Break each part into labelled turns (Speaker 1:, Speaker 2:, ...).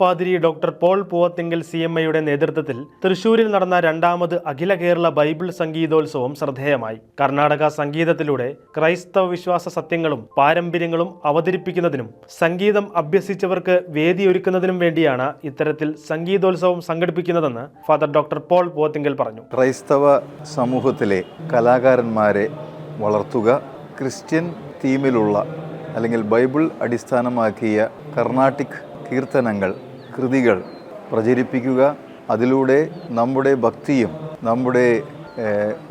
Speaker 1: പാതിരി doctor Paul Poovathinkal CMIയുടെ നേതൃത്വത്തിൽ തൃശൂരിൽ നടന്ന രണ്ടാമത് അഖില കേരള ബൈബിൾ സംഗീതോത്സവം ശ്രദ്ധേയമായി. കർണാടക സംഗീതത്തിലൂടെ ക്രൈസ്തവ വിശ്വാസ സത്യങ്ങളും പാരമ്പര്യങ്ങളും അവതരിപ്പിക്കുന്നതിനും സംഗീതം അഭ്യസിച്ചവർക്ക് വേദിയൊരുക്കുന്നതിനും വേണ്ടിയാണ് ഇത്തരത്തിൽ സംഗീതോത്സവം സംഘടിപ്പിക്കുന്നതെന്ന് ഫാദർ ഡോക്ടർ പോൾ പൂവത്തിങ്കൽ പറഞ്ഞു.
Speaker 2: ക്രൈസ്തവ സമൂഹത്തിലെ കലാകാരന്മാരെ വളർത്തുക, ക്രിസ്ത്യൻ തീമിലുള്ള അല്ലെങ്കിൽ ബൈബിൾ അടിസ്ഥാനമാക്കിയ കർണാട്ടിക് കീർത്തനങ്ങൾ, കൃതികൾ പ്രചരിപ്പിക്കുക, അതിലൂടെ നമ്മുടെ ഭക്തിയും നമ്മുടെ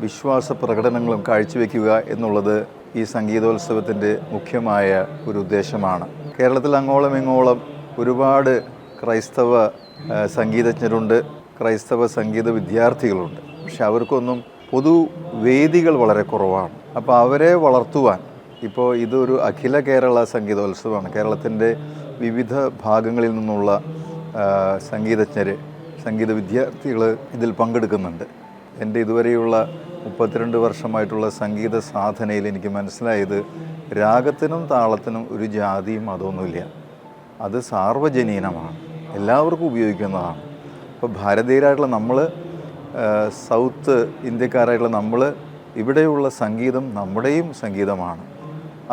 Speaker 2: വിശ്വാസ പ്രകടനങ്ങളും കാഴ്ചവെക്കുക എന്നുള്ളത് ഈ സംഗീതോത്സവത്തിൻ്റെ മുഖ്യമായ ഒരു ഉദ്ദേശമാണ്. കേരളത്തിൽ അങ്ങോളം ഇങ്ങോളം ഒരുപാട് ക്രൈസ്തവ സംഗീതജ്ഞരുണ്ട്, ക്രൈസ്തവ സംഗീത വിദ്യാർത്ഥികളുണ്ട്. പക്ഷെ അവർക്കൊന്നും പൊതുവേദികൾ വളരെ കുറവാണ്. അപ്പോൾ അവരെ വളർത്തുവാൻ ഇപ്പോൾ ഇതൊരു അഖില കേരള സംഗീതോത്സവമാണ്. കേരളത്തിൻ്റെ വിവിധ ഭാഗങ്ങളിൽ നിന്നുള്ള സംഗീതജ്ഞർ, സംഗീത വിദ്യാർത്ഥികൾ ഇതിൽ പങ്കെടുക്കുന്നുണ്ട്. എൻ്റെ ഇതുവരെയുള്ള 32 വർഷമായിട്ടുള്ള സംഗീത സാധനയിൽ എനിക്ക് മനസ്സിലായത് രാഗത്തിനും താളത്തിനും ഒരു ജാതിയും മതമൊന്നുമില്ല. അത് സാർവജനീനമാണ്, എല്ലാവർക്കും ഉപയോഗിക്കുന്നതാണ്. ഇപ്പോൾ ഭാരതീയരായിട്ടുള്ള നമ്മൾ, സൗത്ത് ഇന്ത്യക്കാരായിട്ടുള്ള നമ്മൾ, ഇവിടെയുള്ള സംഗീതം നമ്മുടെയും സംഗീതമാണ്.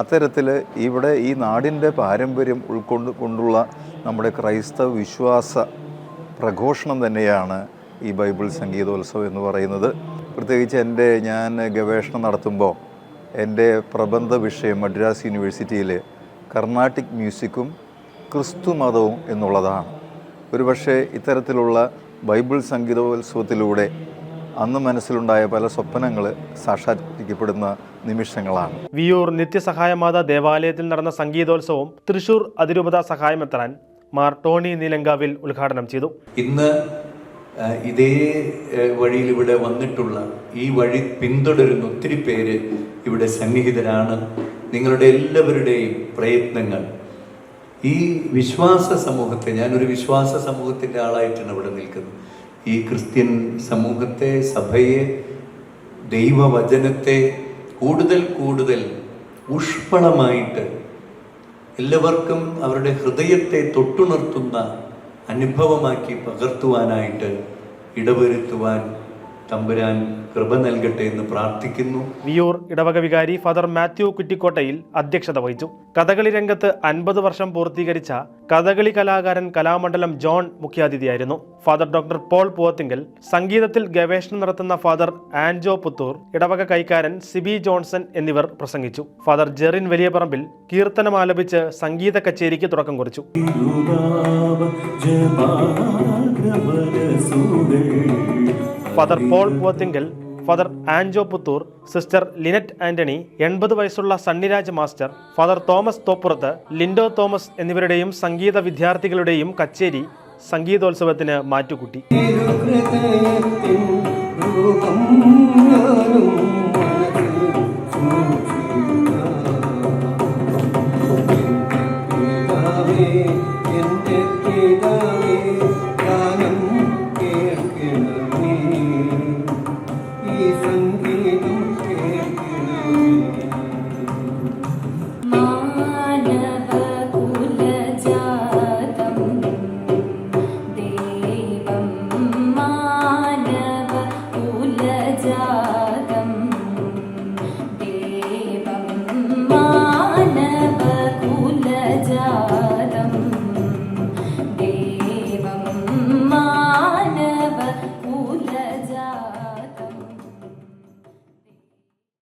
Speaker 2: അത്തരത്തിൽ ഇവിടെ ഈ നാടിൻ്റെ പാരമ്പര്യം ഉൾക്കൊണ്ടുള്ള നമ്മുടെ ക്രൈസ്തവ വിശ്വാസ പ്രഘോഷണം തന്നെയാണ് ഈ ബൈബിൾ സംഗീതോത്സവം എന്ന് പറയുന്നത്. പ്രത്യേകിച്ച് ഞാൻ ഗവേഷണം നടത്തുമ്പോൾ എൻ്റെ പ്രബന്ധ വിഷയം മദ്രാസ് യൂണിവേഴ്സിറ്റിയിൽ കർണാട്ടിക് മ്യൂസിക്കും ക്രിസ്തു മതവും എന്നുള്ളതാണ്. ഒരുപക്ഷെ ഇത്തരത്തിലുള്ള ബൈബിൾ സംഗീതോത്സവത്തിലൂടെ അന്ന് മനസ്സിലുണ്ടായ പല സ്വപ്നങ്ങൾ സാക്ഷാത്കരിക്കപ്പെടുന്ന നിമിഷങ്ങളാണ്.
Speaker 1: വിയൂർ നിത്യസഹായമാതാ ദേവാലയത്തിൽ നടന്ന സംഗീതോത്സവം തൃശൂർ അതിരൂപതാ സഹായമെത്രാൻ മാർ ടോണി നീലങ്കാവിൽ ഉദ്ഘാടനം ചെയ്തു.
Speaker 3: ഇന്ന് ഇതേ വഴിയിൽ ഇവിടെ വന്നിട്ടുള്ള, ഈ വഴി പിന്തുടരുന്ന ഒത്തിരി പേര് ഇവിടെ സന്നിഹിതരാണ്. നിങ്ങളുടെ എല്ലാവരുടെയും പ്രയത്നങ്ങൾ ഈ വിശ്വാസ സമൂഹത്തെ, ഞാനൊരു വിശ്വാസ സമൂഹത്തിൻ്റെ ആളായിട്ടാണ് ഇവിടെ നിൽക്കുന്നത്, ഈ ക്രിസ്ത്യൻ സമൂഹത്തെ, സഭയെ, ദൈവവചനത്തെ കൂടുതൽ കൂടുതൽ ഊഷ്മളമായിട്ട് എല്ലാവർക്കും അവരുടെ ഹൃദയത്തെ തൊട്ടുണർത്തുന്ന അനുഭവമാക്കി പകർത്തുവാനായിട്ട് ഇടവരുത്തുവാൻ തമ്പുരാൻ കൃപ നൽകട്ടെ എന്ന് പ്രാർത്ഥിക്കുന്നു.
Speaker 1: വിയൂർ ഇടവക വികാരി ഫാദർ മാത്യു കുറ്റിക്കോട്ടയിൽ അധ്യക്ഷത വഹിച്ചു. കഥകളി രംഗത്ത് 50 വർഷം പൂർത്തീകരിച്ച കഥകളി കലാകാരൻ കലാമണ്ഡലം ജോൺ മുഖ്യാതിഥിയായിരുന്നു. ഫാദർ ഡോക്ടർ പോൾ പൂവത്തിങ്കൽ, സംഗീതത്തിൽ ഗവേഷണം നടത്തുന്ന ഫാദർ ആൻജോ പുത്തൂർ, ഇടവക കൈക്കാരൻ സിബി ജോൺസൺ എന്നിവർ പ്രസംഗിച്ചു. ഫാദർ ജെറിൻ വലിയപറമ്പിൽ കീർത്തനം ആലപിച്ച് സംഗീത കച്ചേരിക്ക് തുടക്കം കുറിച്ചു. Father Paul Poovathinkal, father Anjo Puthur, sister Linette Antony, 80 വയസ്സുള്ള Sunnyraj master, father Thomas Thoppurath, Lindo Thomas എന്നിവരുടെയും സംഗീത വിദ്യാർത്ഥികളുടെയും കച്ചേരി സംഗീതോത്സവത്തിന് മാറ്റുകൂട്ടി.
Speaker 4: मानव कुल जा